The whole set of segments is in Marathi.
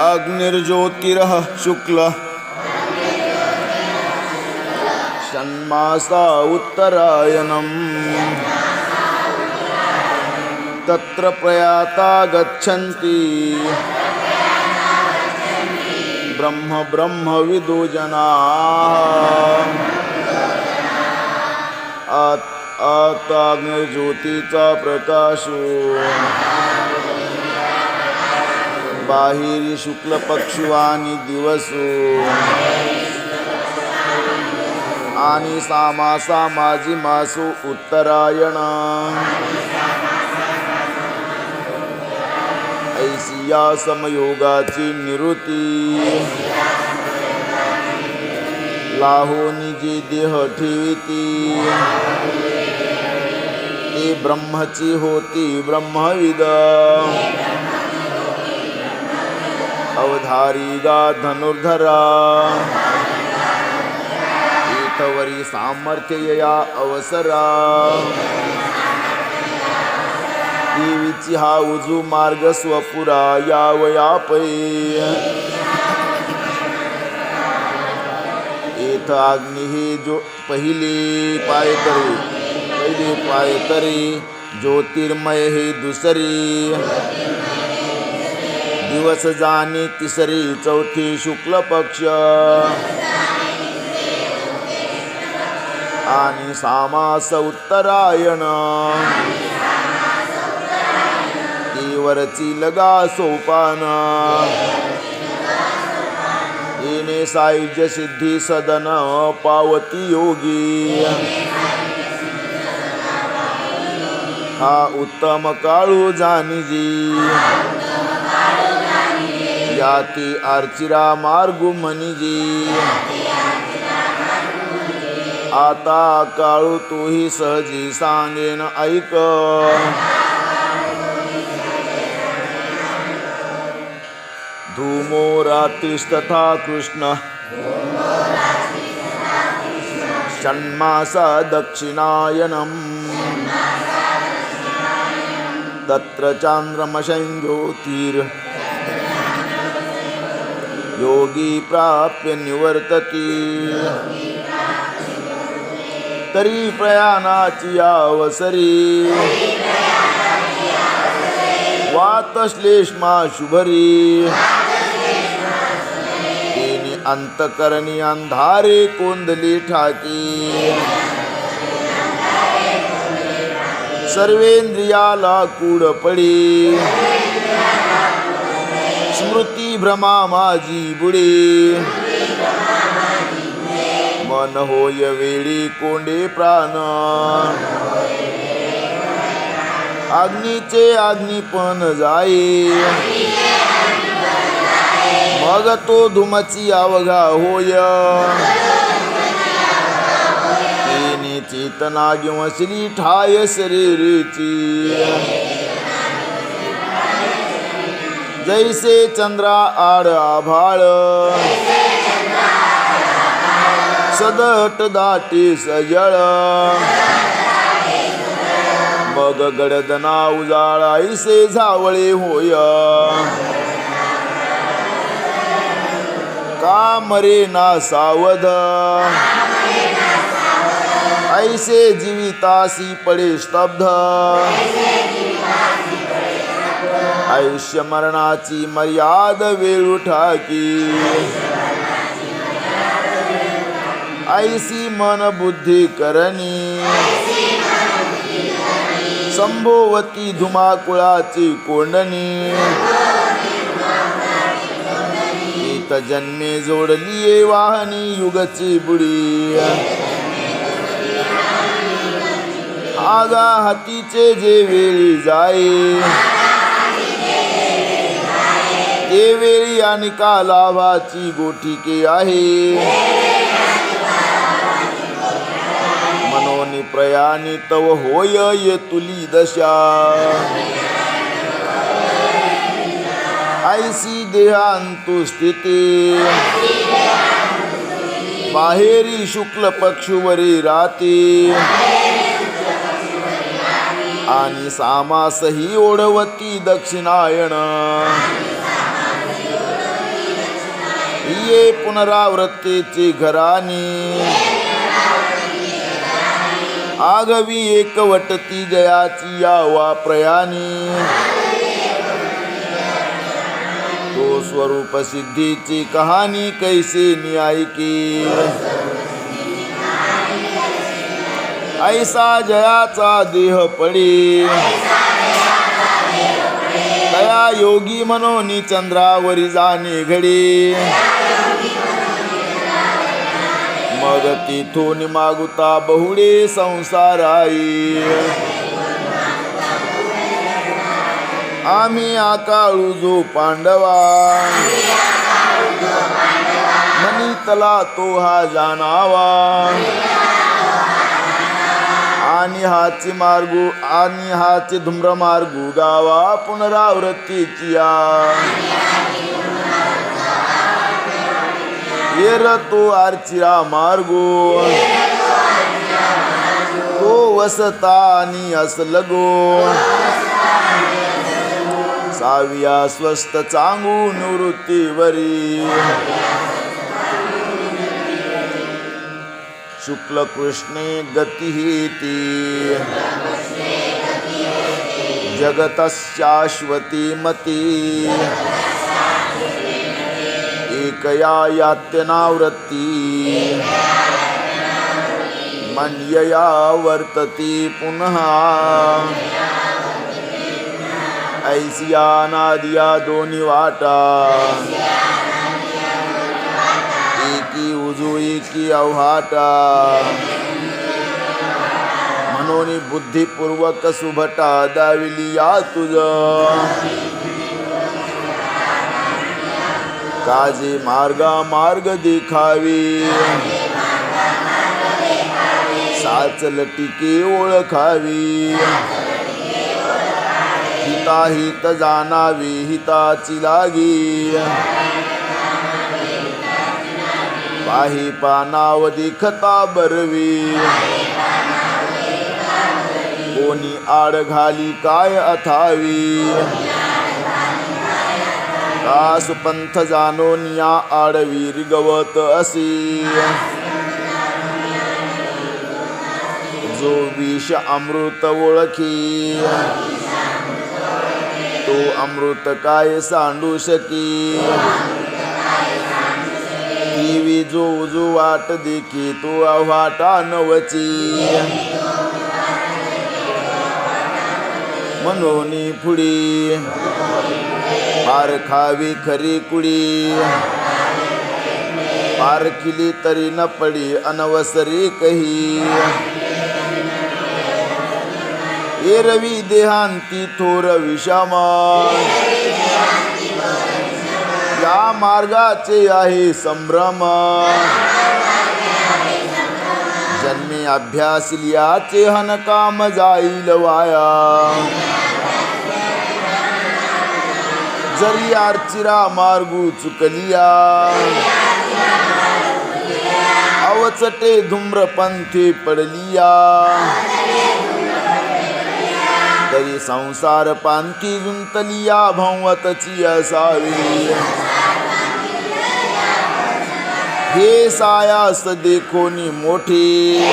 अग्निर्ज्योतिरः शुक्ल षण्मासा उत्तरायणम् तत्र प्रयाता गच्छन्ति ब्रह्म ब्रह्म विदो जनाः। आता अग्निर्ज्योतीचा प्रकाशो बाहेरी शुक्ल पक्षु आणि दिवसो आणि सामासा माझी मासो उत्तरायण ऐसी या समयोगाची निवृत्ती लाहोनी जी देह ठेविती ती ब्रह्मची होती ब्रह्मविद अवधारी गा धनुर्धरा इथवरी सामर्थ्य या अवसरा देवीची हा उजू मार्ग स्वपुरा यावयापै इथ अग्नि हे जो पहिले पायतरी ज्योतिर्मय हे दुसरी दिवस जाणे तिसरी चौथी शुक्ल पक्ष आणि सामास उत्तरायण वरची लगा सोपान येणे सायुज्य सिद्धी सदन पावती योगी हा उत्तम काळू जानिजी याती अर्चिरा मार्गु मनिजी आता काळू तोही सहजी सांगेन ऐक धूमो रात्रिस्तथा कृष्ण षण्मासा दक्षिणायनम् तत्र चान्द्रमशं ज्योतिर् योगी प्राप्य निवर्तति तरी प्रयाणाची अवसरी वातश्लेष्मा शुभरी तेने अंतकरणी अंधारे कोंदली ठाकी सर्वेंद्रियाला कूड पडी स्मृती भ्रमा माझी बुडी मन होय वेळी कोंडे प्राण अग्नीचे अग्निपण जाई मग तो धुमची अवघा होय तेने चेतना गिवसली ठाय शरीरीची जैसे चंद्रा आड आभाळ सदट दाटी सजळ मग गडदना उजाळ ऐसे झावळे होय का मरे ना सावध ऐसे जीवितासी पडे स्तब्ध आयुष्य मरणाची मर्याद वेळ ठाकी ऐसी मन बुद्धी करणी संभोवती धुमाकुळाची कोंडणी इत जन्मे जोडली वाहनी युगची बुडी आगा हातीचे जे वेळी जाई ते वेळी अनिका लाभाची गोठिके आहे मनोनी प्रयाणी तव होय ये तुली दशा ऐसी देहांतु स्थिती बाहेरी शुक्ल पक्षुवरी राती आणि सामासही ओढवती दक्षिणायन ये पुनरावृत्तीची घराणी आगवी एकवटती जयाची यावा प्रयाणी तो स्वरूप सिद्धीची कहाणी कैसे न्यायिकी ऐसा जयाचा देह पडी दया योगी मनोनी चंद्रावरी जाणे घडी मग तिथून मागुता बहुडे संसाराई आम्ही आकाळू जो पांडवा मनीतला तो हा जाणावा आणि हाचे धूम्र मार्गू गावा पुनरावृत्तीची येर तो आर्चिरा मार्गो तो वसता आणि असलगो साविया स्वस्त चांगू निवृत्तीवरी शुक्ल कृष्णे गती ती जगतशाश्वती मती एकया यात्यनावृत्ती मन्यया वर्तती पुनः ऐसिया नादिया दोन्ही वाटा एकी उजू एकी अवहाटा मनोनी बुद्धिपूर्वक सुभटा दाविली या तुझ काजे मार्गा मार्ग देखावी साचल टिके ओळखावी हिताहित जाणावी हिताची लागी पाही पानाव देखता बरवी कोणी आड घाली काय अथावी कास पंथ जानोनिया आडवी रिगवत असी जो विष अमृत ओळखी तो अमृत काय सांडू शकी टीवी जो उजू वाट देखी तो अव्हाटा नवची मनोनी पुढी पार खावी खरी कुडी पारखिली तरी न पडी अनवसरी कही एरवी देहांती थोर विषमा या मार्गाचे आहे संभ्रम जन्मे अभ्यासिल्याचे हनकाम जाईल वाया जरी आर्चिरा मार्गू चुकलिया अवचटे धूम्रपंथी पडलिया तरी संसार पांथी जुंतलिया भंवतची असावी हे सायास देखोनी मोठी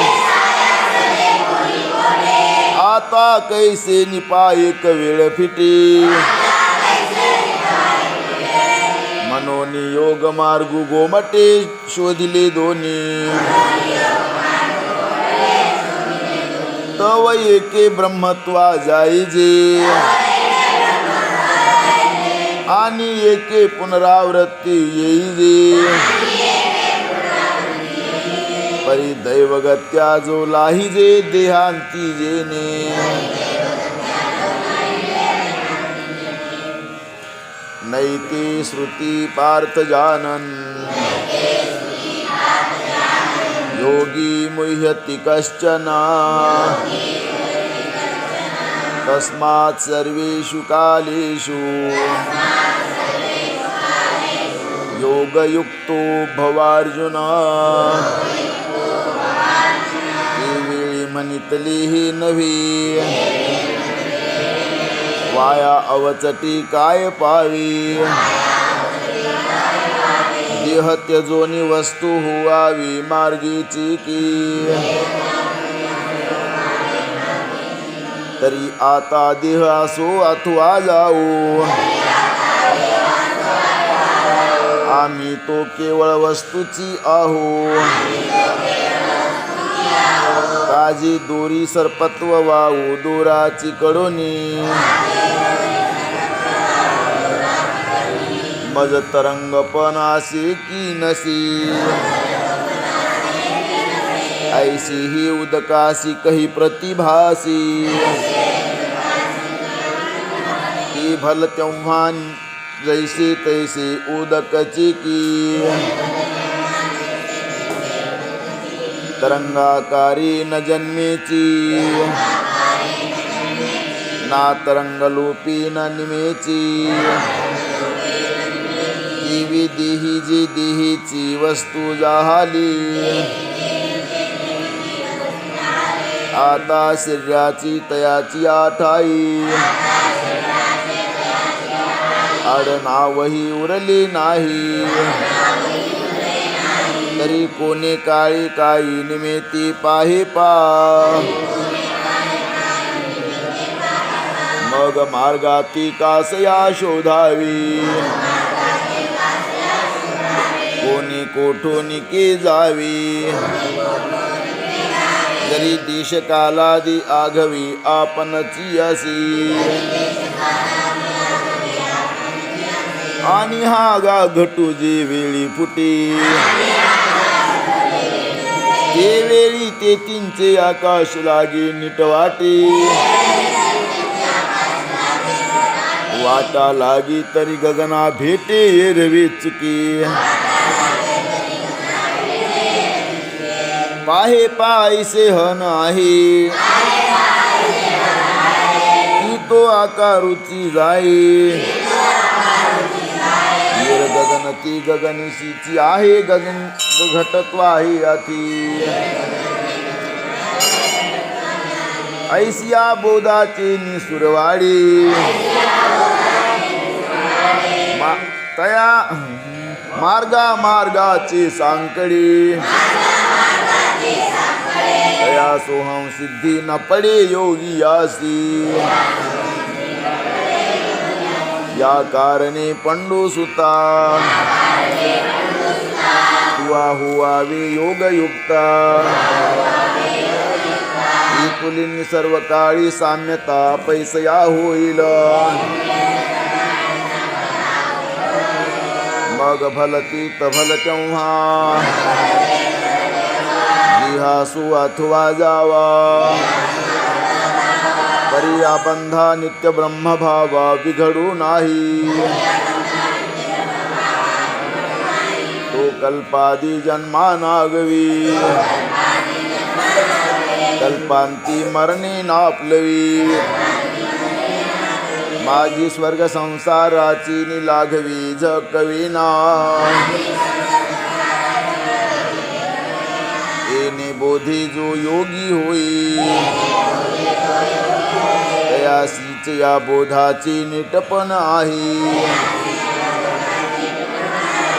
आता कैसे निपायक वेळ फिटी मनोनी योग मार्गू गोमटे शोधिले दोन्ही तव एके ब्रह्मत्वा जाईजे आणि एके पुनरावृत्ती येईजे परी दैवगत्या जो लाहिजे देहांती जेने नैते श्रुती पार्थ जानन योगी मुह्यति कश्चन तस्मात् सर्वेषु कालेषु योगयुक्तो भवार्जुन वेळी मनितली ही नव्हे वाया अवचटी काय पावी देह त्यजोनी वस्तू हुवावी मार्गीची की. तरी आता देह असो अथवा जाऊ, आम्ही तो केवळ वस्तूची आहो. काजी दोरी सर्पत्व वाहू दोराची कडोनी, मज तरंगपण असे की नसी. ऐसी ही उदकासी कही प्रतिभासी, ती भल तेव्हा जैसे तैसे उदकची की. तरंगाकारी न जन्मेची, ना तरंगलोपी न निमेची. ती देही जी देहीची वस्तू जाहाली, आता शरीराची तयाची आठाई. आडनावही उरले नाही, तरी कोणे काळी काही निमित्ती पाहे पा. मग मार्गाती कासया शोधावी, कोणी कोठोनिके जावी. जरी देश कालादी आघवी आपणची असी, आणि हा गा घटू जे वेळी फुटी. ते वेळी ते तींचे आकाश लागे नीट वाटे, वाटा लागी तरी गगना भेटे एरवी चुकी. पाहे पायसे हन आहे, ती तो आकारुची जाई. गगन ती गगनशीची आहे, गगन घटत्व आहे अति. ऐसिया बोधाचे निसुरवाडी, तया मार्गाची सांकडी. तया सोहम सिद्धी न पडे योगी यासी. या कारणे पंडू सुता, हुआ हुवावे योगयुक्ता. तुलिनी सर्व काळी साम्यता पैसया होईल. मग भलती तभल तेव्हा, जिहासू अथवा जावा. परी बंधा नित्य ब्रह्मभावा बिघडू नाही. तो कल्पादी जन्मानागवी, कल्पांती मरणे नापलवी. माझी स्वर्ग संसाराची निलाघवी झकविना. येणे बोधी जो योगी होई, तयासीच या बोधाची निटपण आहे.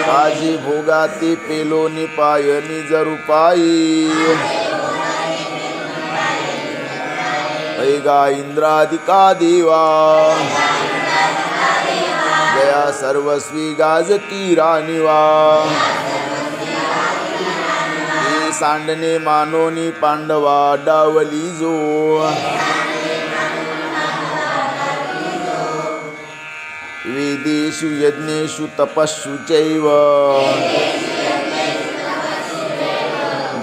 काजी भोगाती पेलो निपाय निजरूपाई. ऐगा इंद्रादिका देवा, जया सर्वस्वी गाजती रानिवा. हे सांडणे मानोनी पांडवा डावली जो. वेदेषु यज्ञेषु तपस्सु चैव,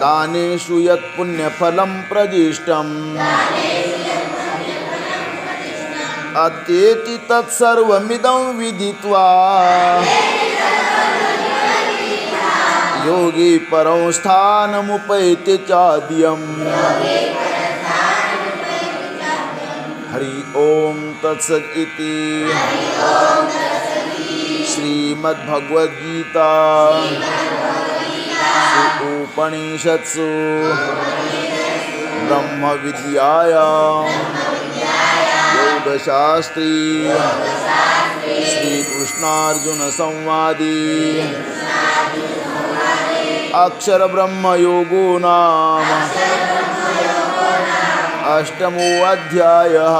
दानेषु यत् पुण्यफलं प्रदिष्टम्. अत्येति तत्सर्वमिदं विदित्वा, योगी परं स्थानमुपैति चाद्यम्. हरि ओम तत्सत् इति. श्रीमद्भगवद्गीता उपनिषत्सु ब्रह्म विद्यायां योगशास्त्री श्री कृष्णार्जुन संवादी अक्षर ब्रह्म योगो नाम अष्टमो अध्यायः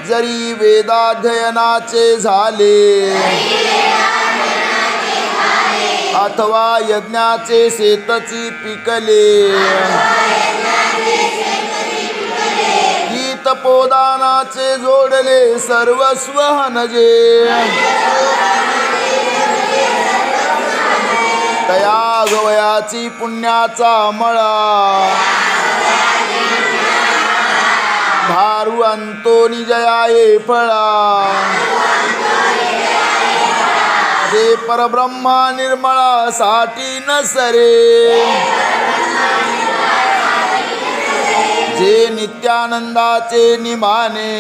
जरी वेदाध्ययनाचे झाले अथवा यज्ञाचे शेतची पिकले की तपोदानाचे जोडले सर्वस्व हनजे तया गवयाची पुण्याचा मळा भारू अंतोनी जयाये फळा जे परब्रह्मा निर्मळा साठी नसरे जे नित्यानंदाचे निमाने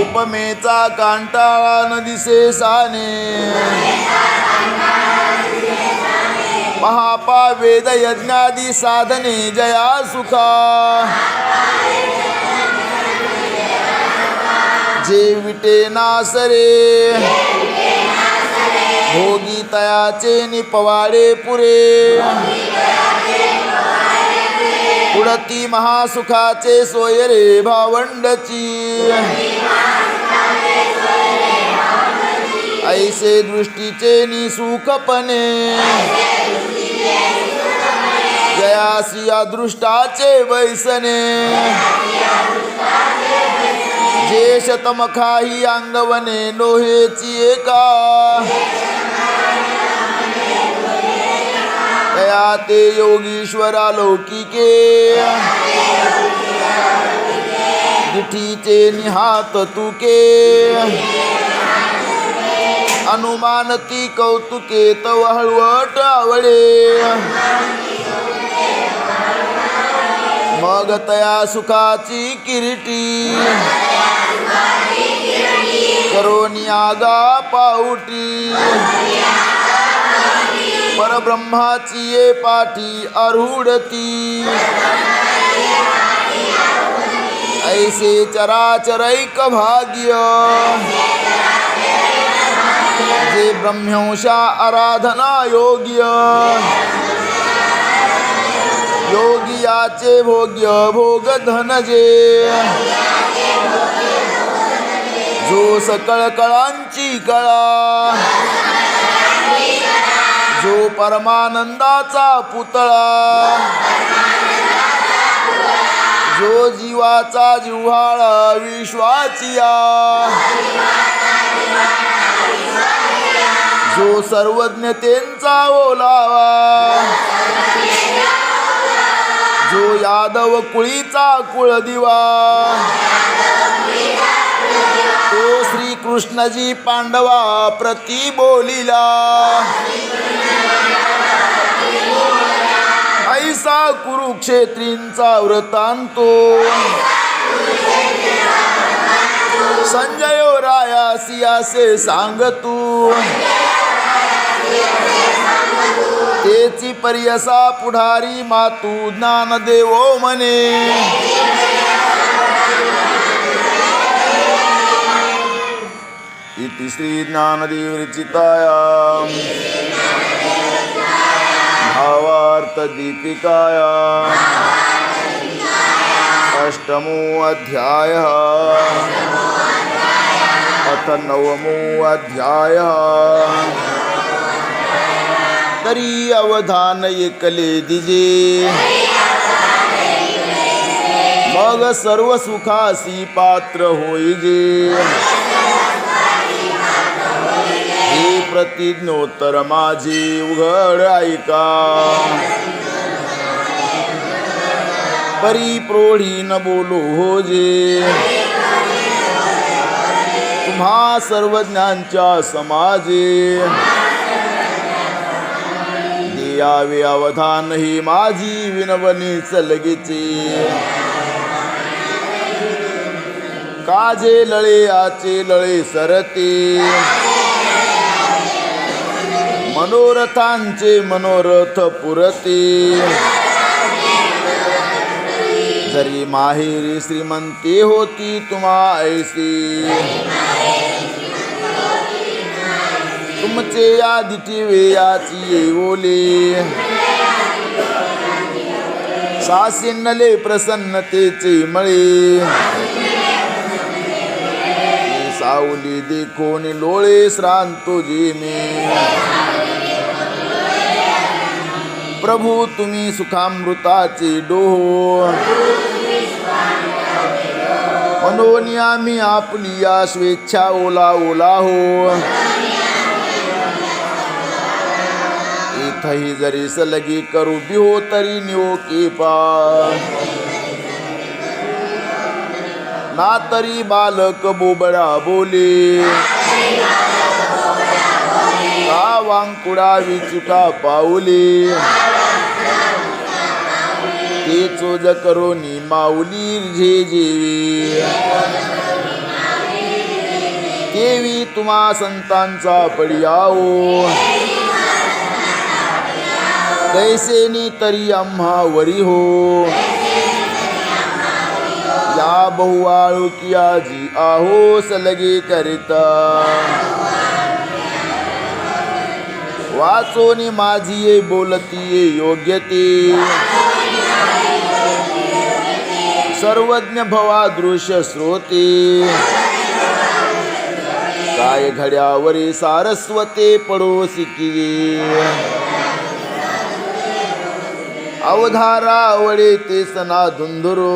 उपमेचा कांटाळा न दिसे साने महापा वेद यज्ञादी साधने जया सुखा जे विटे नासरे भोगी तयाचे निपवाडे पुरे पुढती महासुखाचे सोयरे भावंडची ऐसे दृष्टीचे निसुखपणे जयासी अदृष्टाचे वैसने जे शतमखाही अंगवने लोहेची एका तया ते योगीश्वरा लौकिके दिठीचे निहात तुके अनुमानती कौतुके तव हळवट आवडे मग तया सुखाची किरीटी करोनी आगा पाऊटी परब्रह्माची ये पाठी अरूढती ऐसे चराचरैक भाग्य जे ब्रह्मंशा आराधना योग्य योगियाचे भोग्य भोग धनजे जो सकळ कळांची कळा जो परमानंदाचा पुतळा जो जीवाचा जिव्हाळा विश्वाचिया जो सर्वज्ञतेचा ओलावा जो यादव कुळीचा कुळदिवा तो श्रीकृष्णजी पांडवा प्रति बोलिला ऐसा कुरुक्षेत्रींचा वृत्तांतो संजयो रायासी असे सांगतू तेची पर्यसा पुढारी मातू ज्ञानदेवो म्हणे इति श्री ज्ञानदेव विरचितायां भावार्थ दीपिकायां अष्टमो अध्यायः अथ नवमो अध्यायः तरी अवधान एकले दिजे मग सर्व सुखासी पात्र होईजे हे प्रतिज्ञोत्तर माझे उघड ऐका परी प्रोढी न बोलो हो जे तुम्हा सर्वज्ञांच्या समाजे द्यावे अवधान ही माझी विनवणीच लगेचे काजे लळे आचे लळे सरते मनोरथांचे मनोरथ पुरते जरी माहेरी श्रीमंती होती तुम्हा ऐसी तुमचे आदिती वेयाची ओले सासिनले प्रसन्नतेचे मळे सावली देखोन लोळे श्रांतो जे मे प्रभू तुम्ही सुखामृताचे डोह मनोनी आम्ही आपली या स्वेच्छा ओला ओला हो इथही जरी सलगी करू बिहो तरी निओ के पा ना तरी बालक बोबडा बोले का वांकुडा विचुका पाऊले ते चोज करोनी माऊली झे जेवी केवी तुम्हा संतांचा पडियाओ कैसेनी तरी आम्हा वरी हो या बहुवाळू किया जी आहो सलगे करिता वाचोनी माझी ये बोलती ये योग्यते सर्वज्ञ भवा दृश्य श्रोते काय घड्यावरी सारस्वते पडोसी की अवधारा वडे ते सना धुंधुरो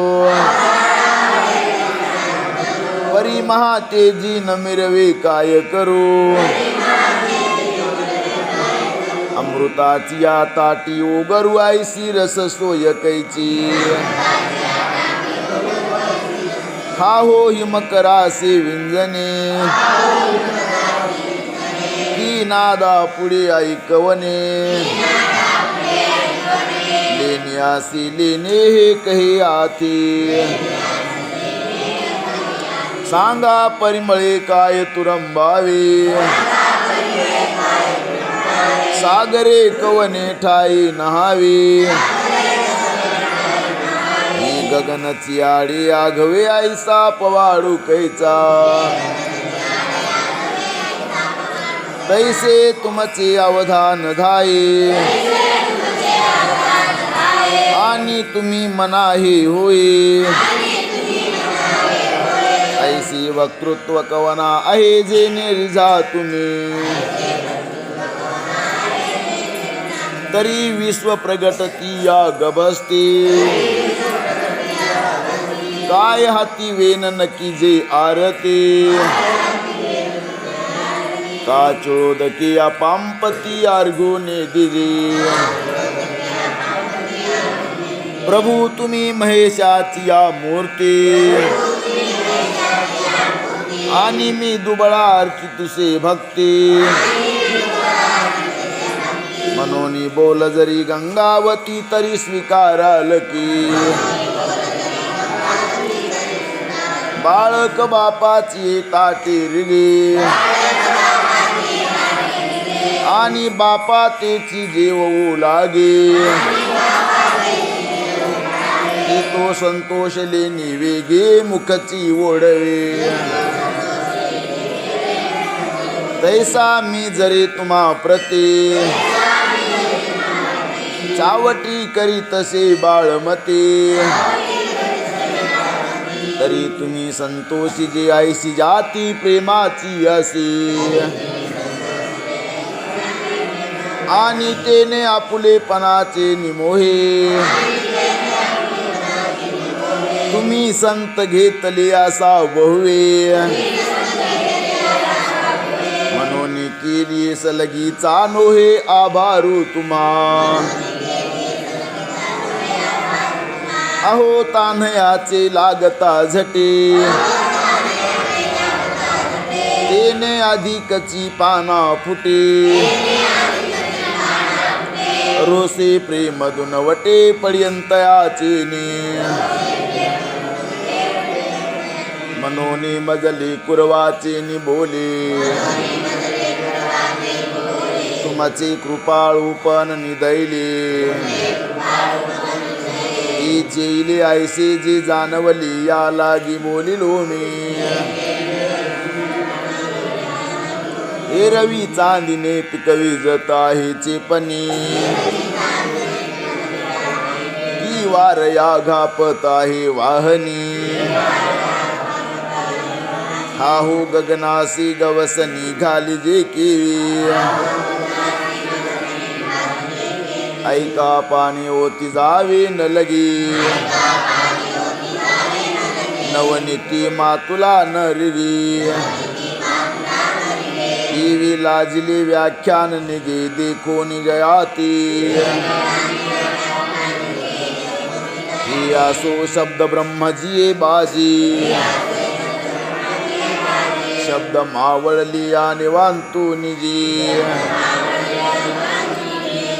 परी महातेजी न मिरवे काय करू अमृताची या ताटी ओगरू आईसी रस सोय कैची हा हो हिमकरासे विंजने की नादा पुढे ऐकवने लेण्यासी लेणे हे कहे आती सांगा परिमळे काय तुरंबावे सागरे कवने ठाई नहावे ही गगनची आडी आघवे आईसा पवाडू कैचा तैसे तुमचे अवधान धाये आणि तुम्ही मनाही होई ऐसी वक्तृत्व कवना आहे जे निरिजा तुम्ही तरी विश्व प्रगटती या गबसते काय हाती वेन नकी जे आरते का चोदकी या पांपती आर्गोने दिजे प्रभू तुम्ही महेशाची या मूर्ती आणि मी दुबळा अर्ची तुसे भक्ती मनोनी बोल जरी गंगावती तरी स्वीकाराल की बाळक बापाची ताटी रिगे आणि बापा तेची जेवू लागे तो संतोष लेनी वेगे मुखची ओढवे तैसा मी जरी तुम्हा प्रती चावटी करी तसे बाळमते तरी तुम्ही संतोषी जे आईशी जाती प्रेमाची असे आणि तेने आपुलेपणाचे निमोहे तुम्ही संत घेतले असा बहुवे मनोनी केली सलगीचा नोहे आभारू तुम्हा अहो तान्हयाचे लागता झटे तेने अधिकची पाना फुटे रोसे प्रेम दुनवटे पर्यंतयाचे मनोनी मजली कुरवाचे बोले तुमचे कृपाळूपण निदैले चेले ऐसे जे जानवली या लागी बोलिलो मी एरवी चांदीने पिकविजत आहे चेपणी, की वारया घापत आहे वाहनी. हा हो गगनासी गवसनी घाली जे केवी, ऐका पाणी ओती जावे न लगी. नवनीती मातुला न रिगी, ईवी लाजली व्याख्यान निगे देखो निजयाती. ही आसो शब्द ब्रह्मजी बाजी, शब्द मावळली आणि वांतू निजी.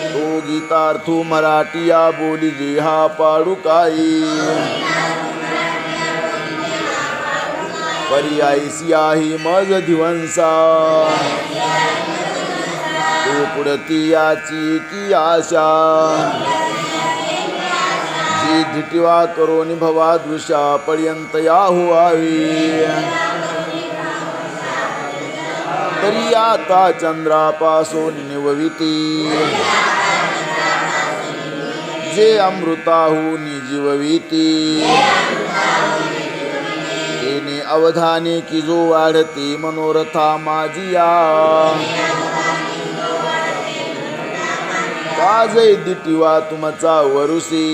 तो गीतार्थू मराठिया बोली जी हा पाडू काही, पर्यायसी आहे मज धिवंसा. तो पुढती याची की आशा, जी धिटिवा करोनी भवा दृशा पर्यंत याहू आवी. तरी आता चंद्रापासून निवविती, जे अमृताहून जीवविती. येणे अवधाने की जो वाढती मनोरथा माझिया, काजय दिटिवा तुमचा वरुसी.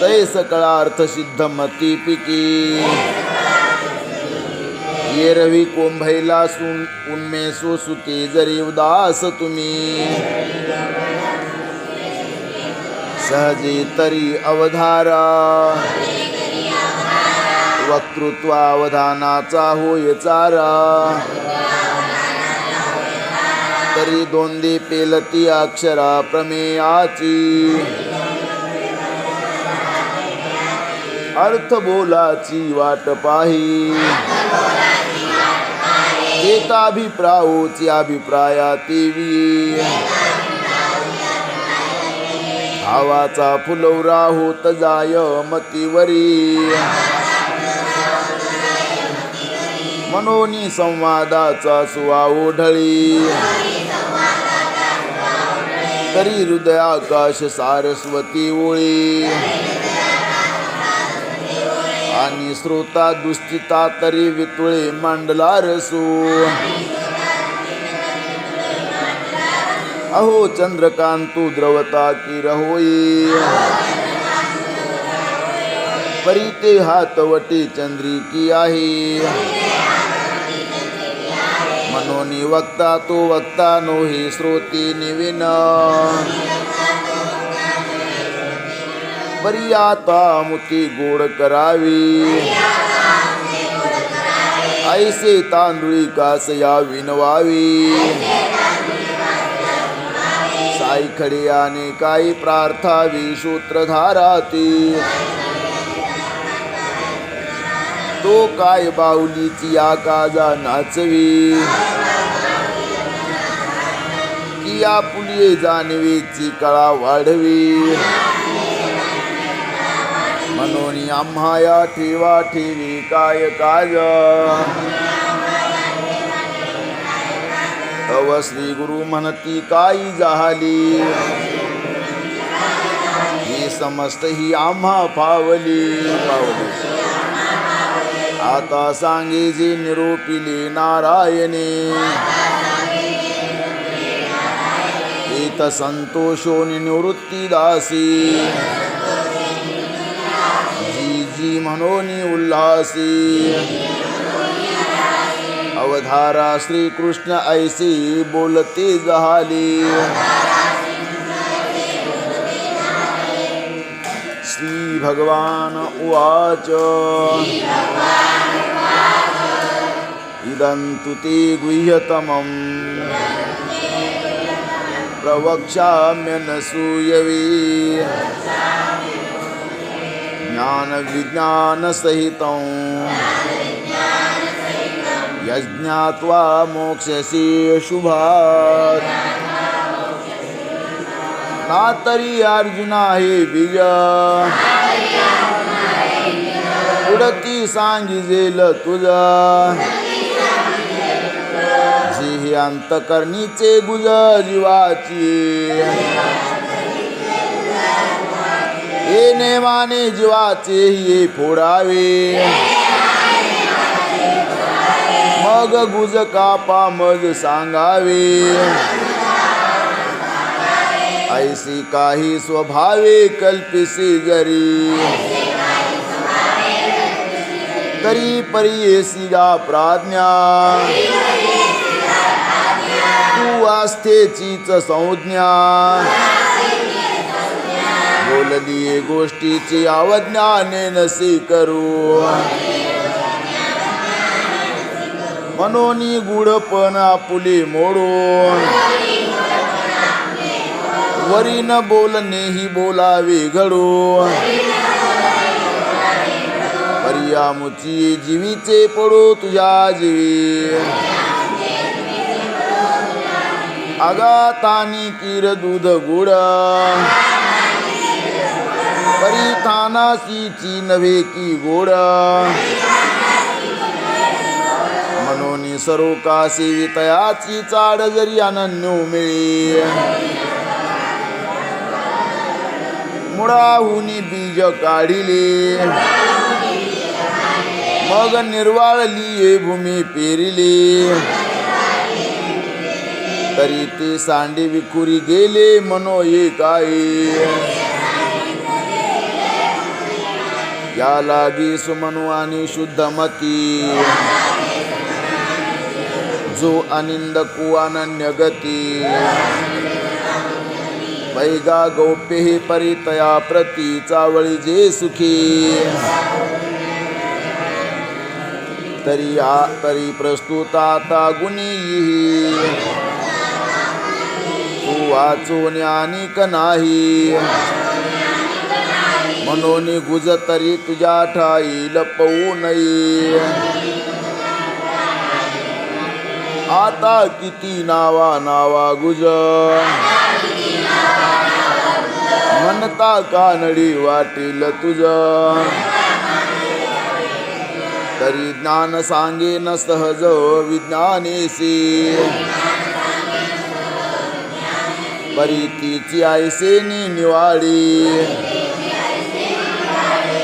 तै सकळा अर्थ सिद्ध मती पिकी, येरवी कोंभैला उन्मेषो सुके जरी उदास तुम्ही. सहजे तरी अवधारा, वक्तृत्वावधानाचा होय चारा. तरी दोंदी पेलती अक्षरा प्रमेयाची, अर्थ बोलाची वाट पाही. एकाभिप्रायोची अभिप्राया तेवी, भावाचा फुलवरा होत जाय मतीवरी. मनोनी संवादाचा सुवा ओढळी, तरी हृदयाकाश सारस्वती ओळी. आणि श्रोता दुस्थिता तरी वितुळे मांडला रसू. अहो चंद्रकांतू द्रवता की रहोई, परी ते हातवटी चंद्रिकी आहे. मनोनी वक्ता तो वक्ता नोही श्रोती निविन, परी आता मुती गोड करावी. ऐसे तांदुळी कासया विनवावी, साई खडियाने काही प्रार्थावी सूत्रधाराती. तो काय बाहुलीची आकाजा नाचवी, की आपुली जाणवेची कळा वाढवी. मनोनी आम्हाया ठेवा ठेवी काय काज, तव श्री गुरु म्हणती काही जाहली. ही समस्त ही आम्हा पावली. आता सांगे जे निरोपिले नारायणे, एत संतोषो निवृत्ती दासी. जी जी मनोनी उल्हासी, अवधारा श्री कृष्ण ऐसी बोलते जहाली. श्री भगवान उवाच, इदं तु ते गुह्यतमं प्रवक्ष्याम्यनसूयवे. ज्ञानविज्ञानसहितं यज्ञात्वा मोक्षसे शुभात्. नातरी अर्जुना हे बीज, उडती सांगिजेल तुझा. ही अंतकरणीचे गुज जीवाची हे नेमाने जीवाचे हे फोडावे मग गुज कापा मज सांगावे ऐसी काही स्वभावे कल्पिसे जरी तरी परियेसी गा प्राज्ञा तू आस्थेचीच संज्ञा बोलली गोष्टीची अवज्ञाने नसे करू मनोनी गुढपण आपुले मोडून वरी न बोलणे बोलावे घडून पर्यामुची जीवीचे पडो तुझ्या जीवी आगातानी कीर दूध गुड परिथानासीची नव्हे की गोड मनोनी सरोका सेवितयाची चाड जरी अनन्यो मिळे मुळाहुनी बीज काढिले मग निर्वाळली ये भूमी पेरिले तरी ते सांडे विखुरी गेले मनो ये काय या लागी सुमनु आणि शुद्धमती जो अनिंदकू अनन्य गती वैगा गौप्य हे परितया प्रती चावळी जे सुखी तरी प्रस्तुत आता गुणी तू वाचून ज्ञानिक नाही मनोनी गुज तरी तुझ्या ठाई लपवू नये आता किती नावा गुज म्हणता कानडी वाटील तुझ तरी ज्ञान सांगे न सहज विज्ञानेसी परितीची ऐसेनी निवाडी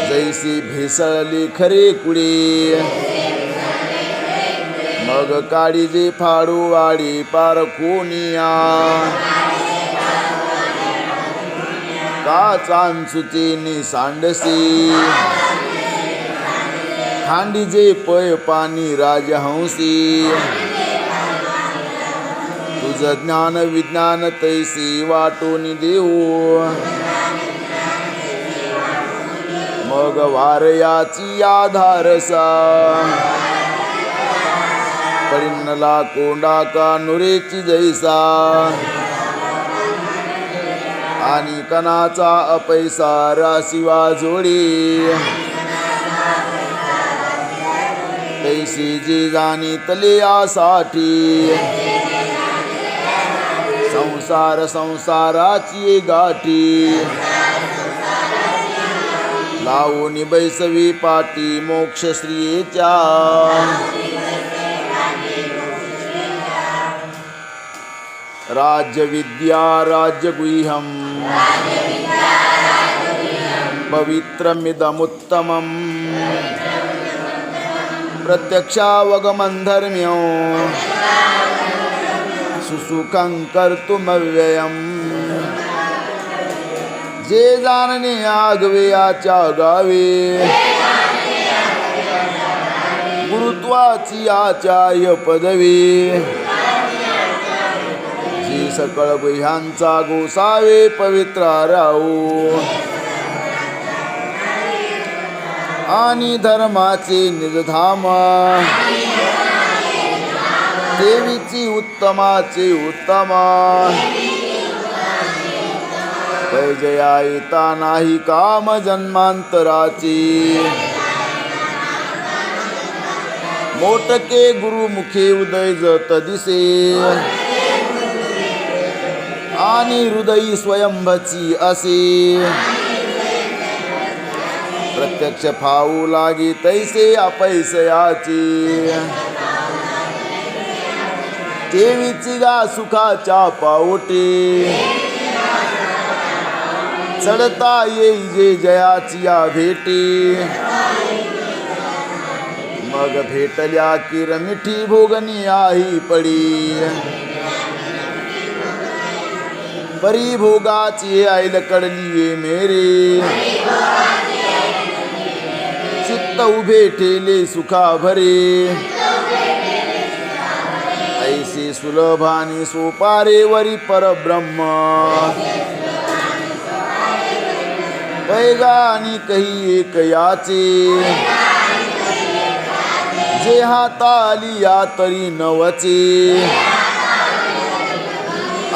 जैसी भेसळली खरे कुडे मग काडी जे फाडू वाडी पारखोनिया का चांचुचे सांडसी खांडी जे पय पाणी राजहंसी तुझ ज्ञान विज्ञान तैसी वाटून देऊ मग वारयाची आधारसा परिणला कोंडा का नुरेची जैसा आणि कणाचा अपैसा राशिवा जोडी तैसी जी जाणी तले यासाठी संसाराची गाठी लावून बैसवी पाटी मोक्ष श्रियेच्या राज्यविद्या राज्यगुह्यं पवित्रमिदमुत्तमं प्रत्यक्षावगमन्धर्म्यो सुसुखं कर्तुमव्ययम् जे जाणणे आगवे आच्या गावे गुरुत्वाची आचार्य पदवी जी सकळ गुह्यांचा गोसावे पवित्र राहू आणि धर्माचे निजधाम देवीची उत्तमाचे उत्तम जया येता नाही काम जन्मांतराची मोटके गुरुमुखे उदय जत दिसे आणि हृदयी स्वयंभची असे प्रत्यक्ष फावू लागी तैसे अपैसयाची देवीची गा सुखाच्या पाओटे चढता येई जे जयाची या भेटे मग भेटल्या किर मिठी भोगनी आई पडी परी भोगाची आईल कडली मेरे चित्त उभे ठेले सुखा भरे ऐसे सुलभानी सोपारे वरी परब्रह्म पैगानी कही एक याचे जे हाताली या तरी नवचे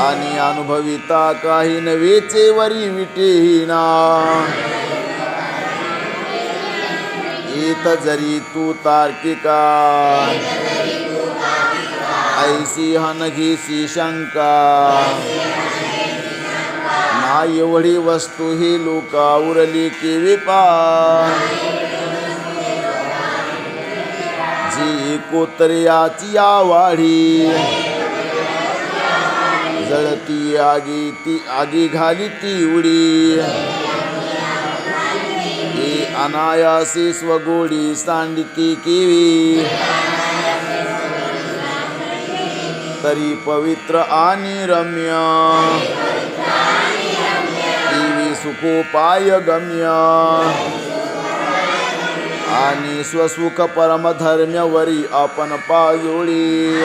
आणि अनुभविता काही नवेचे वरी विटेही ना येत जरी तू तार्किका ऐसी हनघीसी शंका ना एवढी वस्तू ही लोका उरली केवी पा जी कोतर्याची आवाढी जळती आगी घाली ती उडी ही अनायासी स्वगोडी सांडिती केवी तरी पवित्र आणि रम्य केवी सुखोपाय गम्य आणि स्वसुख परमधर्म्यवरी आपण पाजोळी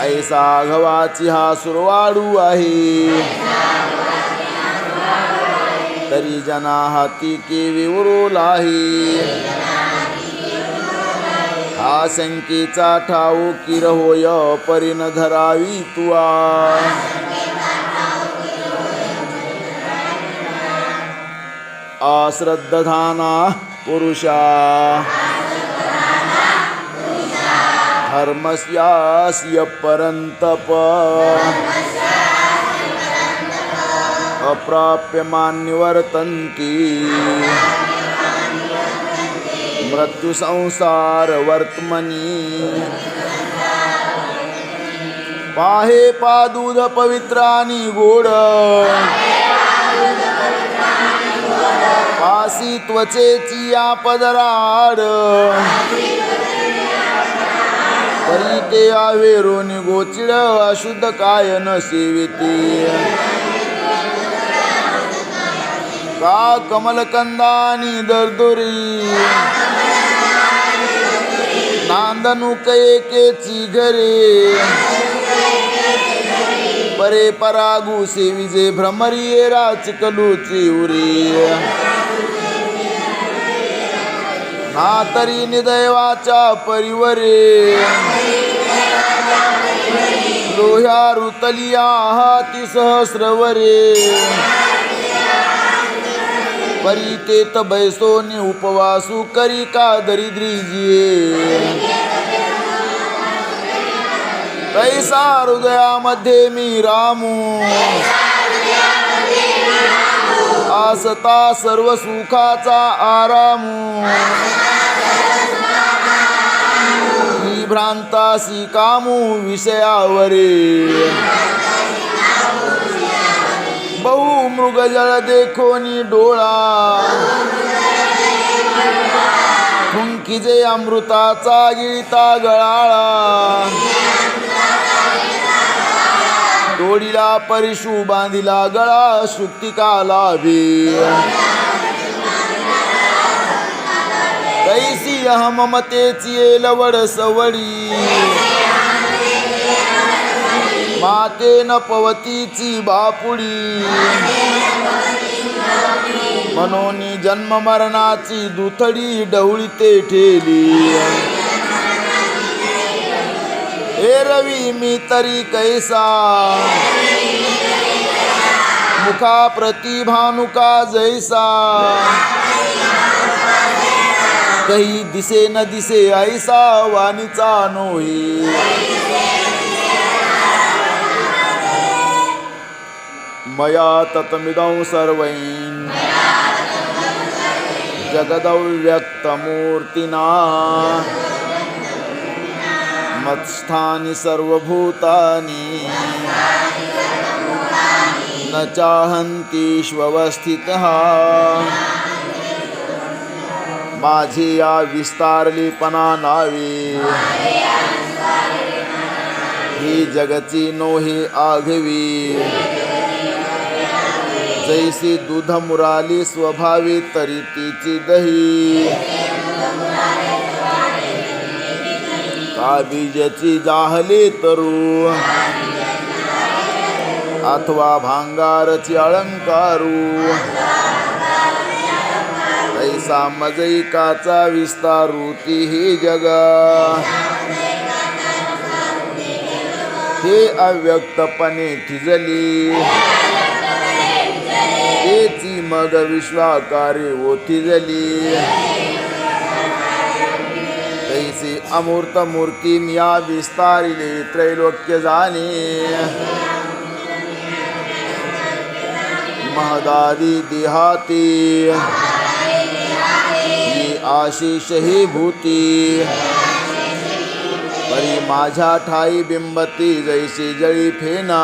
ऐसा गव्हाची हा सुरवाडू आहे तरी जना हाती केवी उरोल आहे हा शंकेचा ठाऊ किर होय परिन धरावी तुआ अश्रद्धाना पुरुषा धर्मस्यास्य परन्तप अप्राप्यमान्यवर्तन्ति मृत्यु संसार वर्तमनी पाहे पादूध पवित्र आणि गोड पासी त्वचेची या पदराड तरी ते आवेरोनी गोचिड अशुद्ध काय न सेविती का कमलकंदानी दरदोरी नांदनुक एकेची घरे परे परागू सेविजे भ्रमरी राचकलूची उरी ना तरी निदैवाच्या परिवरे लोह्या ऋतलिया हाती सहस्रवरे परी तेत बैसोनी उपवासू करी का दरिद्रीजिये कैसा हृदयामध्ये मी रामू आसता सर्व सुखाचा आरामू ही भ्रांतासी कामू विषयावरे बहु मृगजळ देखोनी डोळा थुंकीजे अमृताचा गिळता गळाळा तोडीला परिशू बांधिला गळा शुक्तिका लाभी कैसी अहममतेची लवड सवडी मातेन पवतीची बापुडी मनोनी जन्म मरणाची दुथडी डवळीते ठेली हे रवी मी तरी कैसा मुखा प्रतिभानुका जैसा कही दिसे न दिसे ऐसा वाणीचा नोही मया ततमिदं सर्वैन् जगदव्यक्तमूर्तिना मत्स्थानि सर्वभूतानि न चाहन्तीष्वस्थितः माझी या विस्तारलीपणा नावे ही जगची नोही आघवी जैसी दूध मुराली स्वभावी तरी तिची दही का बीजची जाहली तरू अथवा भांगारची अलंकारू ऐसा मजैकाचा विस्तारू ती ही जगा हे अव्यक्तपणे थिजली तेची मग विश्वाकारे ओथिजली तैसी अमूर्त मूर्ती या विस्तारिले त्रैलोक्य जाणे महदादी देहाती ही आशिष ही भूती परी माझ्या ठाई बिंबती जैसी जळी फेना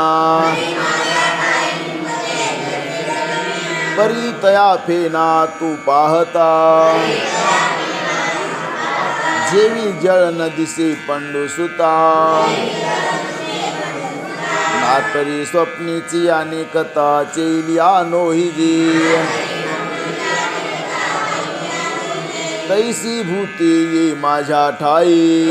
परी तया फेना तू पाहता जेवी जळ न दिसे पंडू सुता नातरी स्वप्नीची अनेकता चेलिया नोहिजी तैसी भूती ये माझ्या ठाई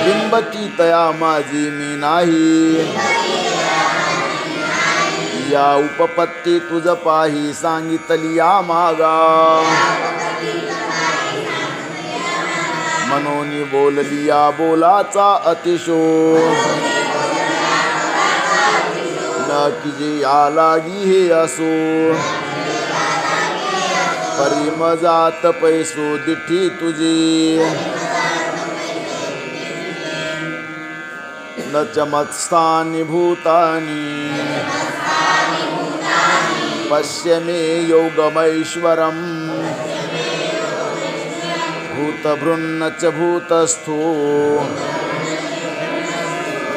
बिंबती तया माझी मी नाही या उपपत्ती तुझ पाही सांगितली या मागा मनोनी बोलली या बोलाचा अतिशो न की या लागी हे असो परी मजात पैसो दिठी तुझी न चमत्स्थानि भूतानि पश्य मे योगमैश्वरम् भूतभृन्न च भूतस्थो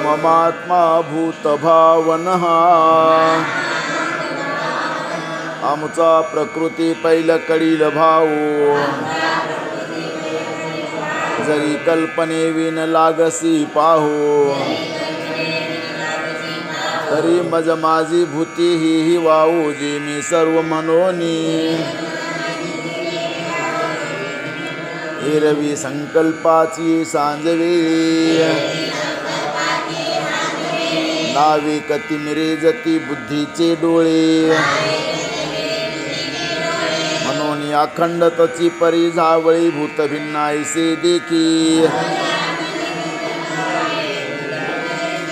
ममात्मा भूतभावनः आमचा प्रकृती पैलकडील भाऊ जरी कल्पने विन लागसी पाहू तरी मज माझी भूती ही वाहू जी मी सर्व मनोनी एरवी संकल्पाची सांजवेळी नावे कती मिरेजती बुद्धीचे डोळे मनोनी अखंड तची परी झावळी भूत भिन्नायसे देखी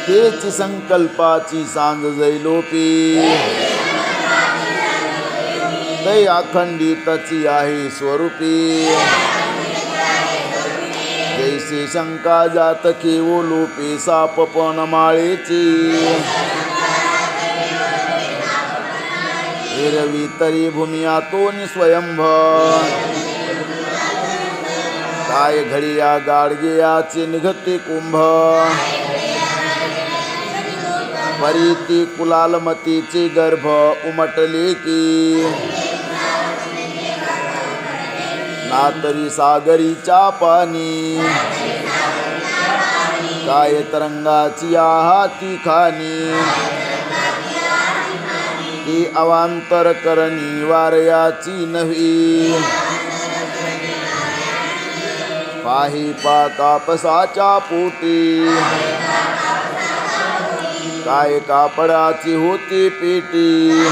तेची संकल्पाची सांज जैलोपी तै अखंडी तची आहे स्वरूपी जैसे शंका जात केवो लोपे सापपण माळेची एरवी तरी भूमी आतोनी स्वयंभ काय घडिया गाडगेयाचे निघते कुंभ परीती कुलालमतीचे गर्भ उमटले की नातरी सागरीच्या पाणी काय तरंगाची हाती खाणी ती अवांतर करणी वारयाची नव्ही पाही पा कापसाच्या पोटी काय कापडाची होती पेटी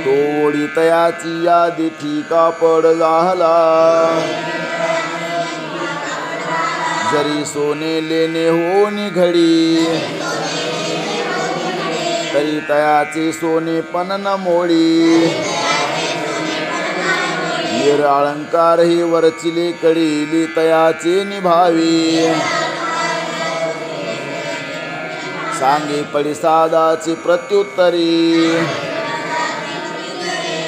तोडी तयाची यादी ठी कापड झाला जरी सोने लेणे होनी घडी तरी तयाचे सोने पण न मोडी वीर अलंकार ही वरचिले कडीली तयाचे निभावी सांगे पडिसादाची प्रत्युत्तरी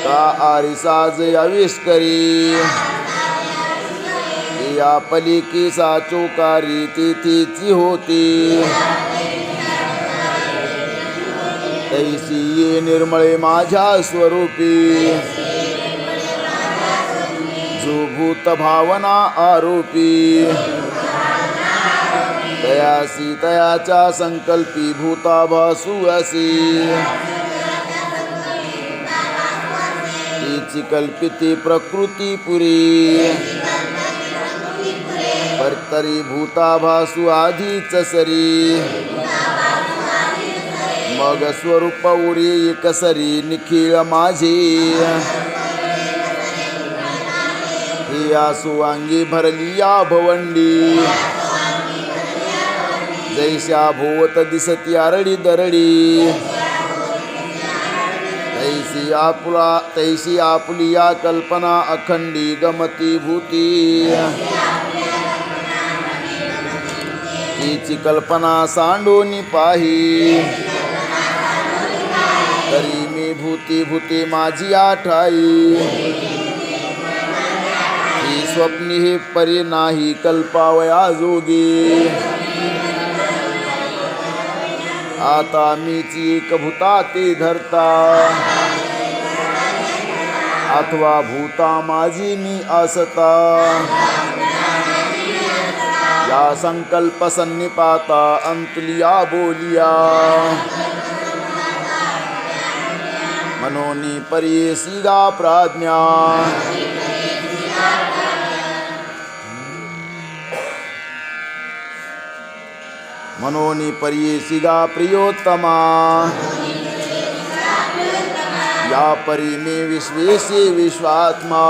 का आरिसाज आविष्करी या पलिकी साचोकारी तिथीची होती तैसी ये निर्मळे माझ्या स्वरूपी जो भूत भावना आरोपी तयासी तयाच्या संकल्पी भूताभासू असी तिची कल्पिती प्रकृती पुरी परतरी भूताभासू आधीच सरी मग स्वरूप उरी एकसरी निखिळ माझी ही आसू अंगी भरली या भवंडी जैश्या भोवत दिसती आरडी दरडी तैसी आपुली या कल्पना अखंडी गमती भूती तिची कल्पना सांडूनी पाही तरी मी भूती भूती माझी आठाई ही स्वप्नी हे परी नाही कल्पावया जोगी आता मीची एक भूता ते धरता अथवा भूता माझी मी असता या संकल्प सन्निपाता अंतलिया बोलिया मनोनी परियेसी गा प्राज्ञा मनोनी परियेसी गा प्रियोत्तमा या परी में विश्वेशी विश्वात्मा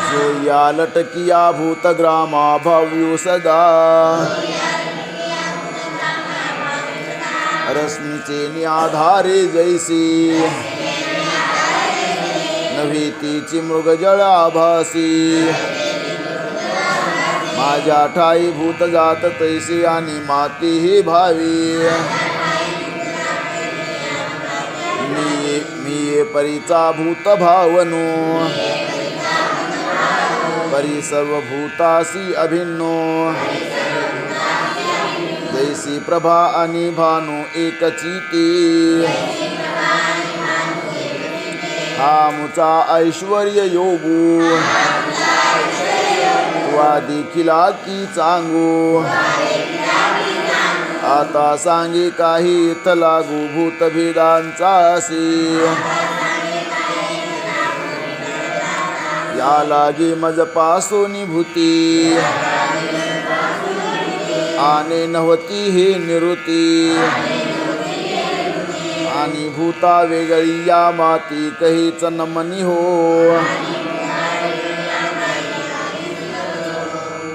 जो या लटकिया भूतग्रामा भव्यो सदा रश्मीचे न्याधारे जैसी नव्हे तिची मृगजळ आभासी माझ्या ठाई भूत जात तैसी आणि माती ही भावी मी ये परीचा भूत भावनो परी सर्व भूतासी अभिन्नो जैसी प्रभा आणि भानु एकचिती हा मुचा ऐश्वर्य योगू तुवा देखिला की चांगू आता सांगे काही इथ लागू भूतभेदांचा असी या लागे मज पासोनी भूती आने नव्हती हे निवृत्ती आणि भूता वेगळी या माती कहीच नमनी हो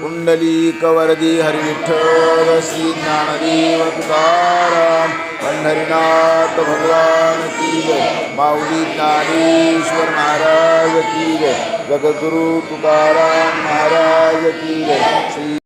कुंडली कवरदी हरिविठ्ठल श्री ज्ञानदेव तुकाराम पंढरीनाथ भगवान की जय माऊली ज्ञानेश्वर महाराज की जय जगद्गुरु तुकाराम महाराज की जय श्री